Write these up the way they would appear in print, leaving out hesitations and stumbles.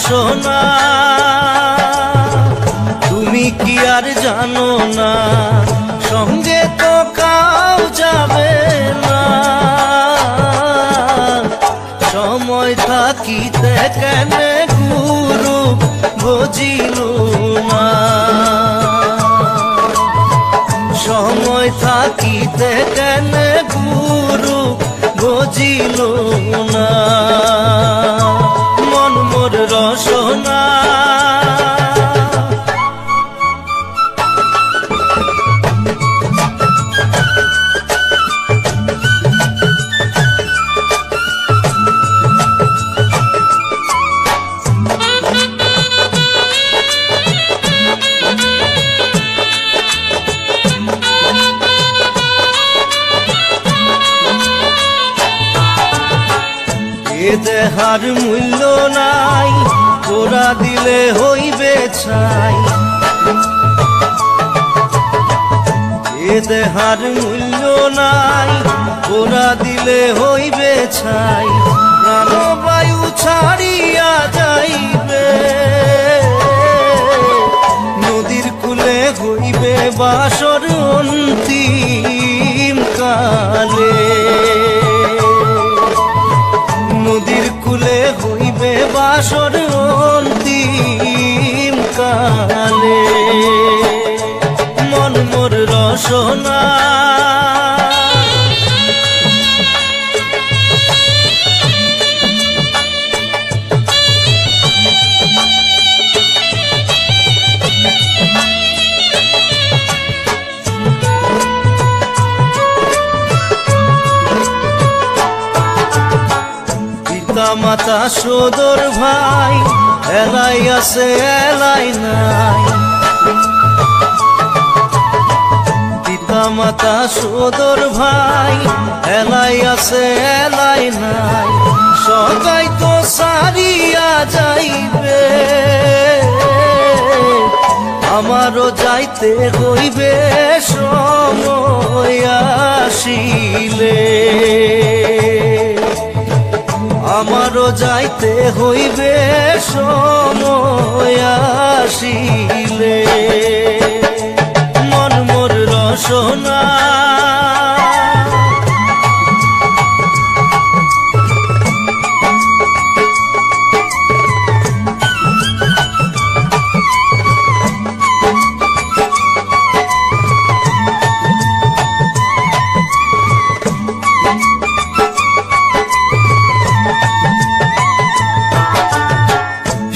সোনা তুমি কি আর জানো না, সঙ্গে তো কাউ যাবে না। সময় থাকিতে কেন গুরু বুঝিল না, সময় থাকিতে কেন গুরু বুঝিল না। মন মোর রসনা দেহার মূল্য নাই, তোরা দিলে হইবে ছাই। এ দেহার মূল্য নাই, তোরা দিলে হইবে ছাই। প্রাণবায়ু ছাড়িয়া যাইবে, নদীর কূলে হইবে বাসর অন্তিম কালে। নদীর কূলে হইবে বাসর অন্তিম কালে। মন মোর রসনা মাতা সদর ভাই এলাই আছে এলাই নাই। পিতা মাতা সদর ভাই এলাই আছে এলাই নাই। সবাই তো সারিয়া যাইবে, আমারও যাইতে হইবে সময় আসিলে। আমারও যাইতে হইবে সময় আসিলে। মন মোর রসনা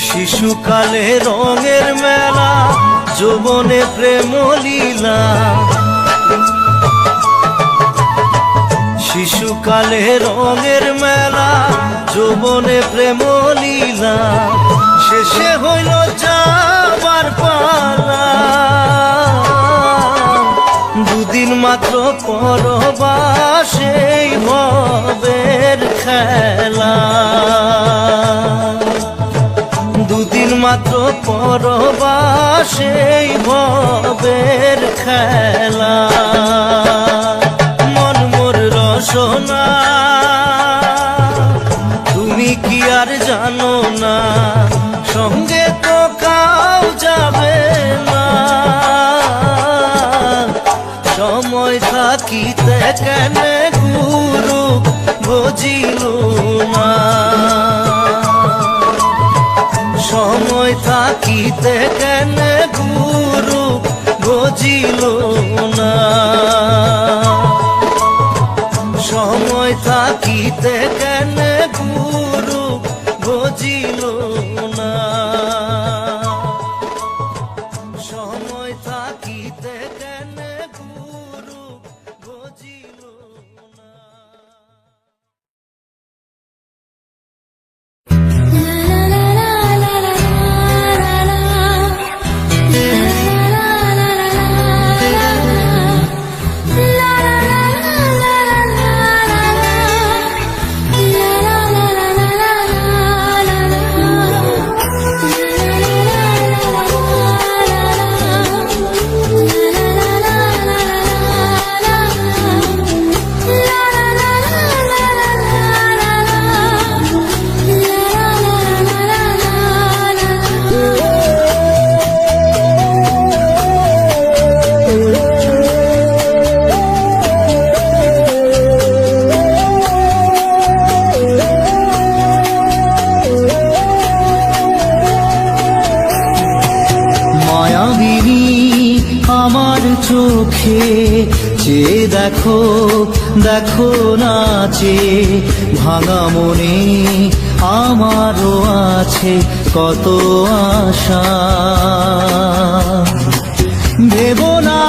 শিশুকালে রঙের মেলা, যৌবনে প্রেম লীলা। শিশুকালে রঙের মেলা, যৌবনে প্রেম লীলা। শেষে হইল যাবার পালা, দুদিন মাত্র পরবাসেই ভবের খেলা। দুদিন মাত্র পরবাসেই ভবের খেলা। মন মোর রসনা তুমি কি আর জানো না, সঙ্গে তো কাউ যাবে না। সময় থাকিতে কেন গুরু বুঝিল না, সময় থাকিতে কেন গুরু বুঝিল না। সময় থাকিতে কেন গুরু বুঝিল না। সময় থাকিতে কেন গুরু বুঝিল না। চোখে চেয়ে দেখো, দেখো নাচে ভাঙা মনে আমারও আছে কত আশা। ভেবো না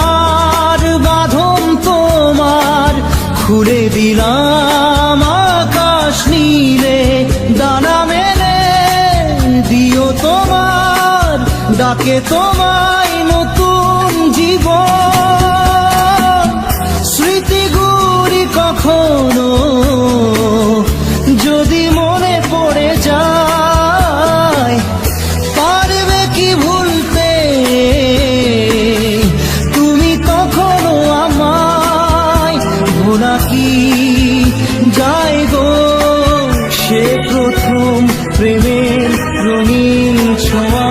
আর বাঁধন তোমার, খুলে দিলাম আকাশ নীলে, ডানা মেলে দিও তোমার ডাকে তোমায় নতুন জীবন। স্মৃতিগুলি কখনো যদি মনে পড়ে যায়, পারবে কি ভুলতে তুমি কখনো আমায়? ভোলা কি যায় গো সে প্রথম প্রেমের রঙিন ছোঁয়া।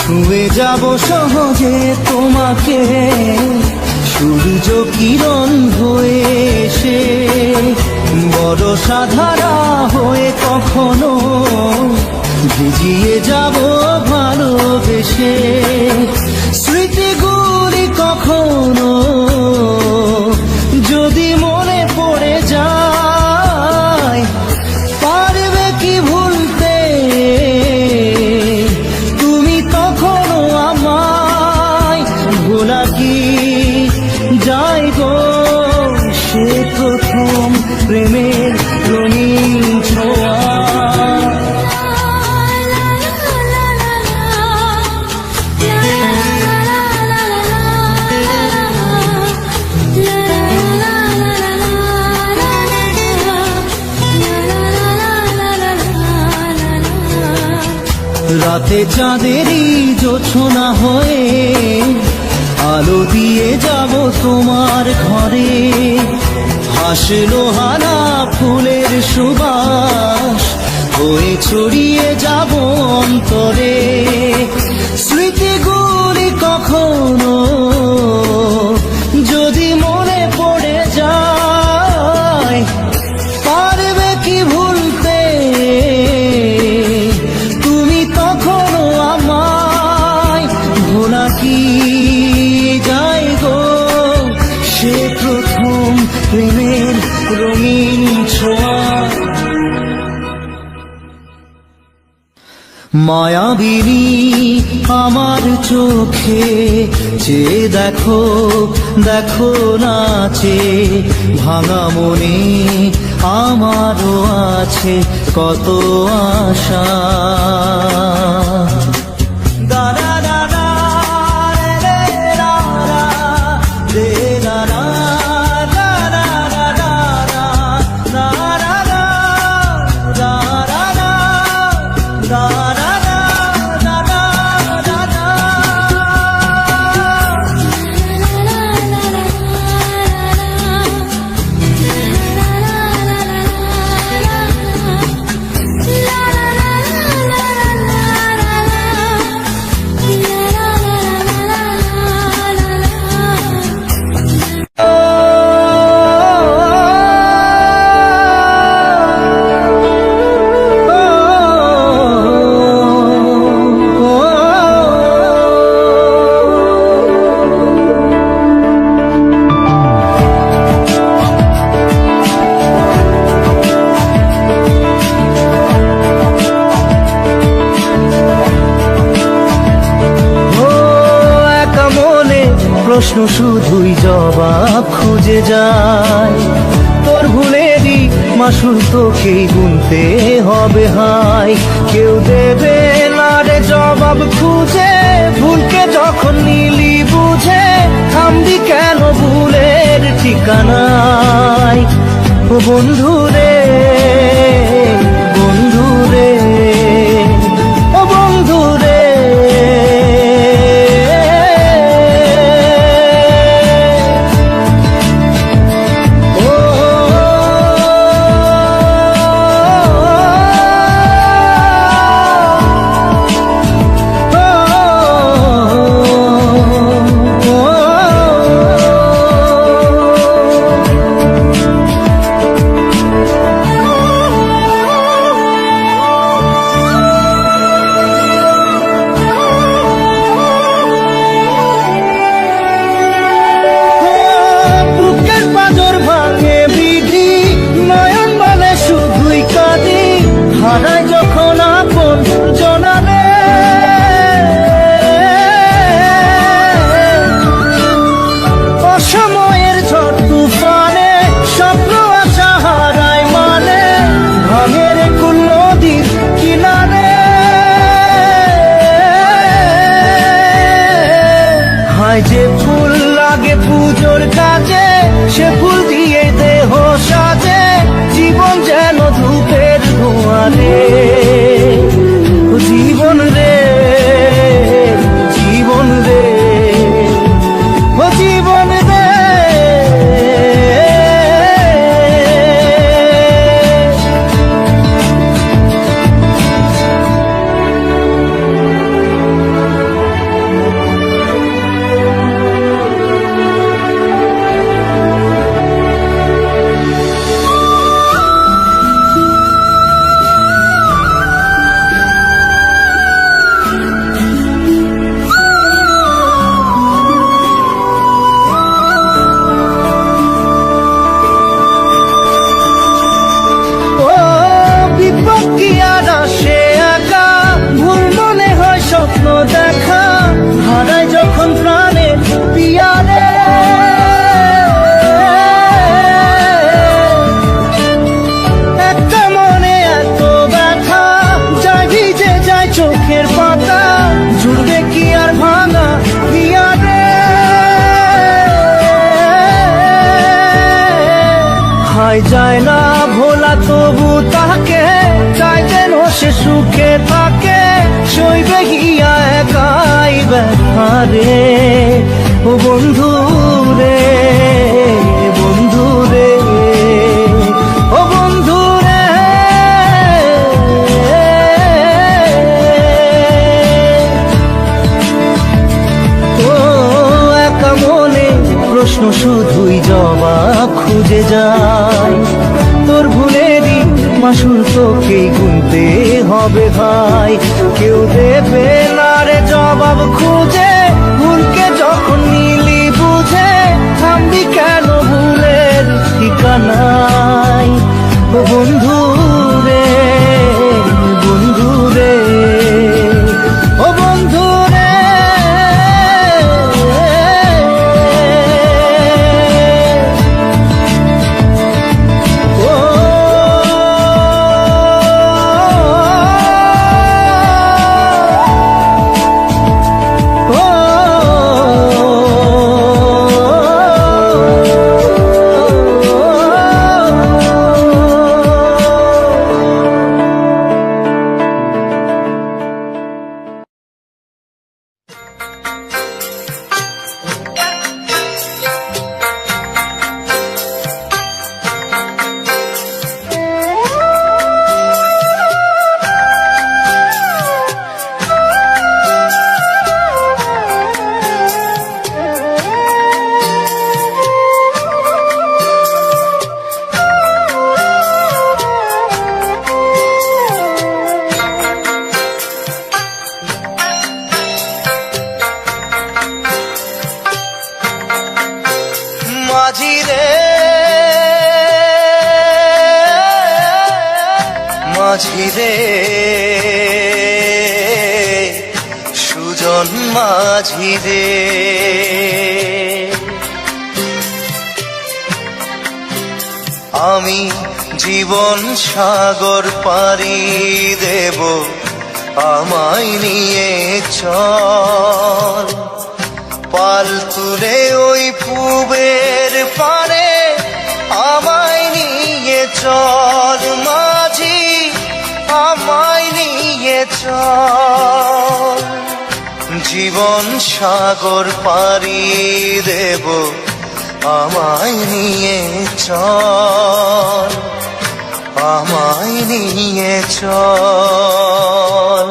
ছুঁয়ে যাব সহজে তোমাকে সূর্য কিরণ হয়ে এসে, বড় সাধারা হয়ে কখনো ভিজিয়ে যাব ভালোবেসে। স্মৃতিগুলি কখনো যদি মনে পড়ে যায়, পারবে কি ভুলতে তুমি কখনো আমায়? ভোলা কি যায় গো সে প্রথম প্রেমের রঙিন ছোঁয়া। রাতে চাঁদেরই জোছনা হয়ে আলো দিয়ে যাব তোমার ঘরে, হাসলো হানা ফুলের সুবাস হয়ে ছড়িয়ে যাব অন্তরে। স্মৃতিগুলি কখনো যদি মনে পড়ে যায়, পারবে কি ভুলতে তুমি কখনো আমায়? ভোলা কি যায় গো সে প্রথম প্রেমের রঙিন ছোঁয়া। মায়াবিনী আমার চোখে চেয়ে দেখো, দেখো নাচে ভাঙা মনে আমারও আছে কত আশা। প্রশ্ন শুধুই জবাব খুঁজে যায়, তোর ভুলেরই মাসুল তোকেই গুনতে হবে হাই। কেউ দেবে না রে জবাব খুঁজে, ভুলকে যখন নিলি বুঝে থামবি কেন ভুলের ঠিকানায়। ও বন্ধু রে লাগে পুজোর কাজে, সে ফুল দিয়ে দেহ সাজে, জীবন যেন ধূপের ধোঁয়ারে। জীবন রে, জীবন রে, ও জীবন রে। দেখা হারায় যখন প্রাণে পিয়ারে, একটা মনে এত ব্যথা, যায় ভিজে যায় চোখের পাতা, জুড়বে কি আর ভাঙা পিয়ারে। হায় যায় না ভোলা তবু তাকে, চাই যেন সে সুখে থাকে, সইবে গিয়া একাই ব্যথা রে। ও বন্ধু রে, বন্ধু রে, ও বন্ধু রে। ও একা মনে প্রশ্ন শুধুই জবাব খুঁজে যায়, তোর ভুলেরই মাসুল তোকেই গুনতে হবে ভাই। কেউ দেবে না রে জবাব খুঁজে, ভুলকে যখন নিলি বুঝে, থামবি কেন ভুলের ঠিকানায়। ও বন্ধু রে, বন্ধু রে, ও বন্ধু রে। মাঝি রে, মাঝি রে, সুজন মাঝি রে। আমি জীবন সাগর পাড়ি দেব, আমায় নিয়ে চল। পাল তুলে ওই পুবের পারে আমায় নিয়ে চল মাঝি, আমায় নিয়ে চল। জীবন সাগর পাড়ি দেব, আমায় নিয়ে চল, আমায় নিয়ে চল।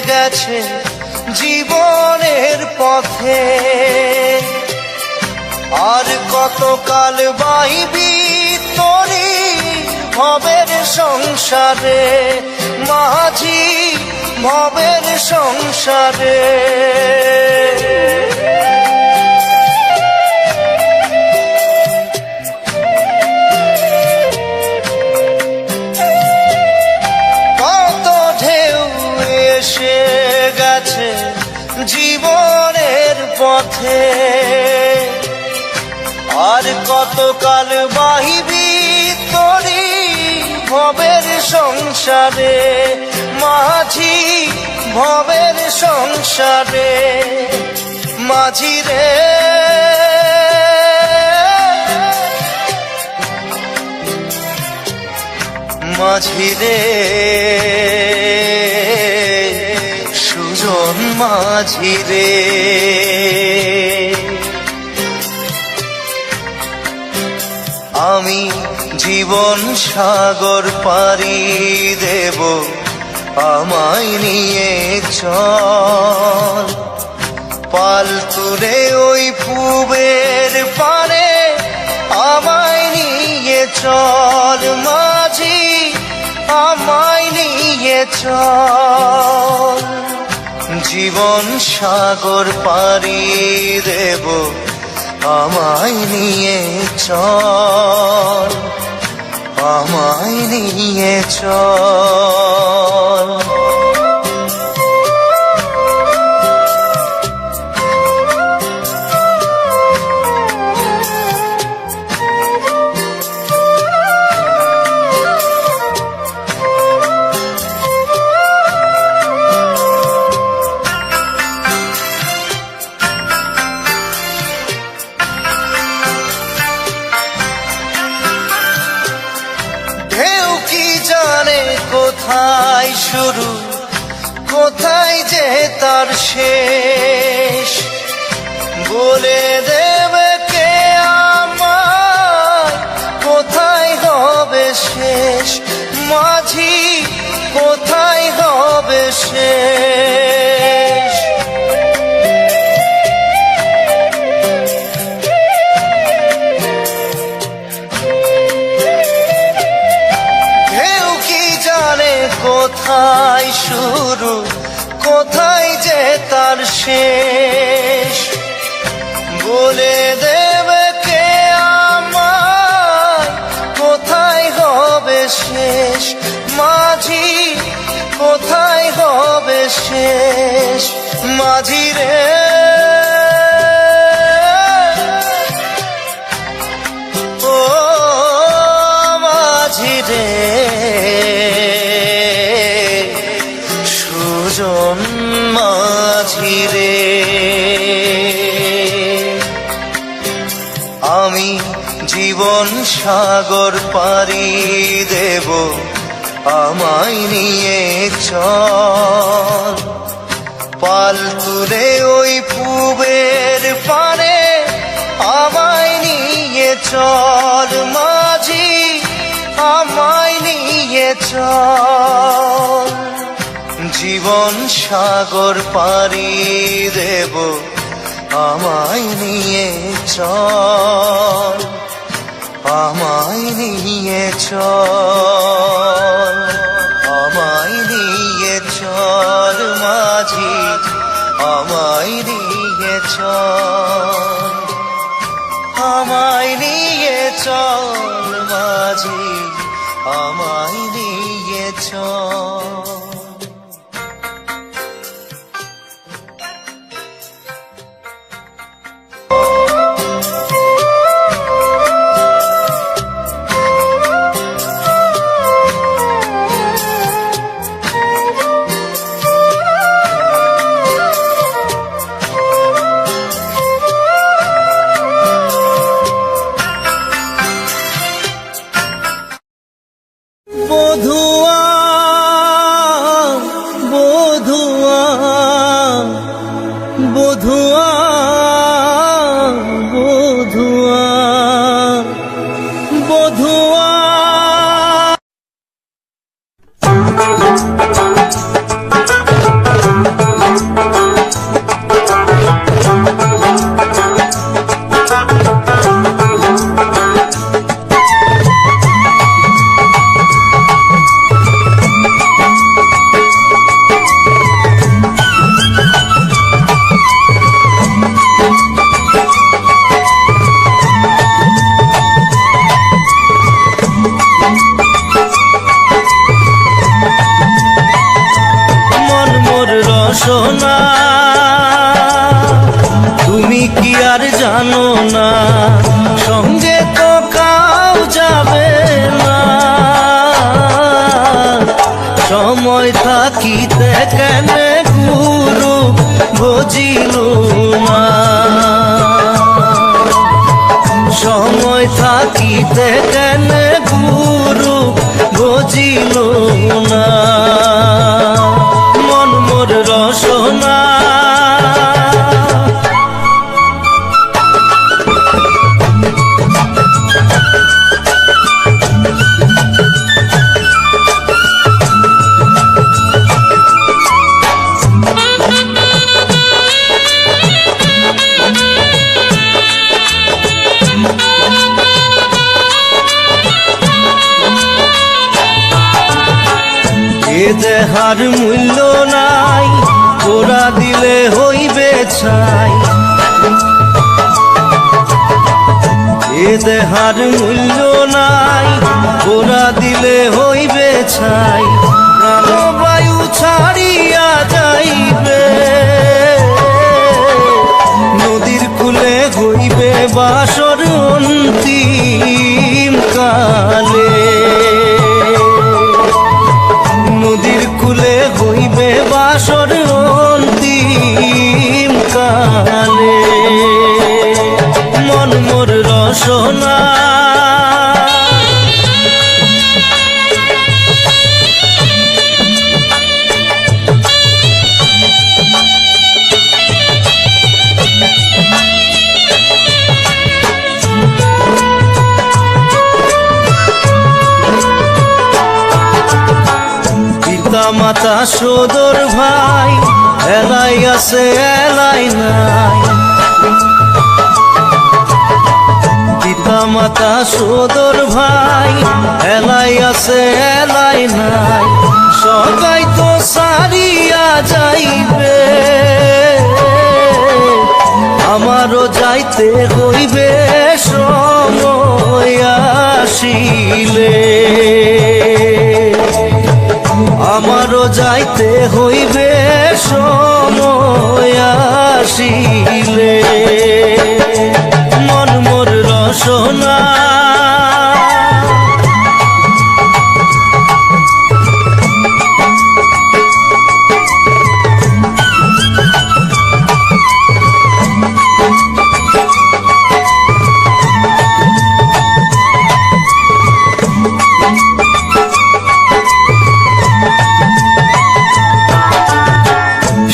গেছে জীবনের পথে, আর কতকাল বাইবি তোরি ভবের সংসারে, মাঝি ভবের সংসারে। আর কতকাল বাহিবি তরি ভবের সংসারে মাঝি, ভবের সংসারে মাঝি রে। মাঝি রে সুজন মাঝি রে, আমি জীবন সাগর পাড়ি দেব, আমায় নিয়ে চল পাল তুলে ওই পুবের পারে, আমায় নিয়ে চল মাঝি, আমায় নিয়ে চল। জীবন সাগর পাড়ি দেব, আমায় নিয়ে চল, আমায় নিয়ে চল। কোথায় শুরু, কোথায় যে তার শেষ, বলে দেবে কে আমায় কোথায় হবে শেষ, মাঝি কোথায় হবে শেষ। কোথায় শুরু, কোথায় যে তার শেষ, বলে দেবে কে আমায় কোথায় হবে শেষ, মাঝি কোথায় হবে শেষ। মাঝি রে ও মাঝি রে সুজন মাঝি রে, আমি জীবন সাগর পাড়ি দেব, আমায় নিয়ে চল পাল তুলে ওই পুবের পারে, আমায় নিয়ে চল মাঝি, আমায় নিয়ে চল। জীবন সাগর পাড়ি দেব, আমায় নিয়ে চল, আমায় নিয়ে চল, আমায় নিয়ে চল মাঝি, আমায় নিয়ে চল, আমায় নিয়ে চল মাঝি, আমায় নিয়ে চল। বধুয়া কেন গুরু বুঝিল না, সময় থাকিতে কেন গুরু বুঝিল না, মন মোর রসনা। এ দেহার মূল্য নাই, তোরা দিলে হইবে ছাই। এ দেহার মূল্য নাই, তোরা দিলে হইবে ছাই। প্রাণবায়ু ছাড়িয়া যাইবে, নদীর কূলে হইবে বাসর অন্তিম কালে। নদীর কূলে হইবে বাসর অন্তিম কালে, মন মোর রসনা। পিতা মাতা সদর ভাই, এলাই আছে এলাই নাই। পিতা মাতা সদর ভাই, এলাই আছে এলাই নাই। সবাই তো সারিয়া যাইবে, আমারও যাইতে হইবে সময় আসিলে। আমারও যাইতে হইবে সময় আসিলে, মন মোর রসনা।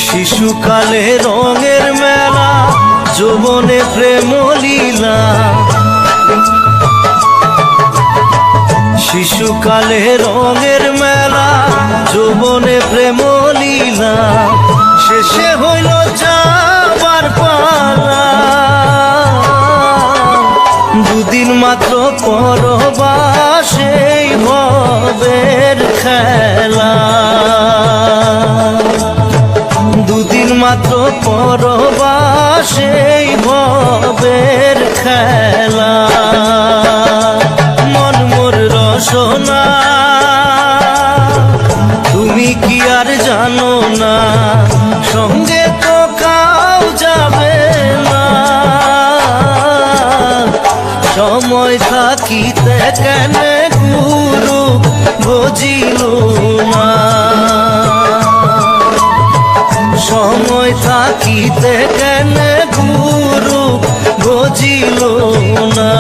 শিশুকালে রঙের মেলা, যৌবনে প্রেম লীলা। শিশুকালে রঙের মেলা, যৌবনে প্রেম লীলা। শেষে হইল যাবার পালা, দুদিন মাত্র পরবাসে ভবের খেলা। দুদিন মাত্র পরবাসে ভবের খেলা, মন মোর রসনা। তুমি কি আর জানো না, সঙ্গে তো কাউ যাবে না। সময় থাকিতে কেন গুরু বুঝিল না, সময় থাকিতে কেন গুরু বুঝিল না।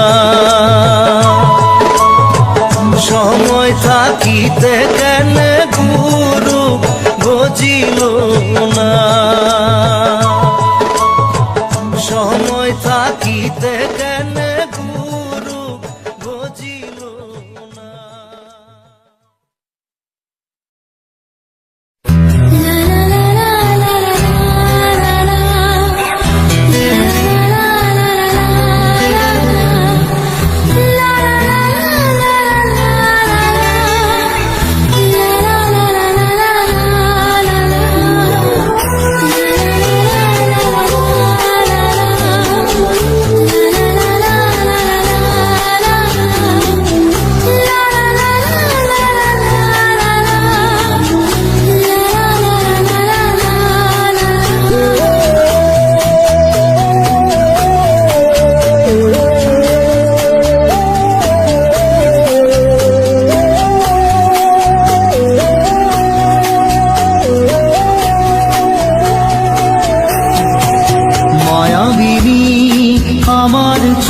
সময় থাকিতে কেন গুরু বুঝিল না। সময় থাকিতে কেন গুরু বুঝিল না। la la la la la la la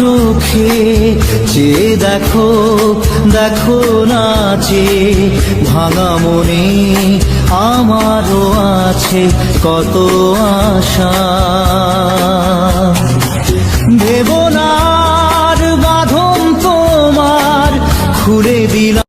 চোখে চেয়ে দেখো দেখো না যে ভাঙা মনে আমারও আছে কত আশা। দেবনার বাঁধন তোমার খুলে দিলাম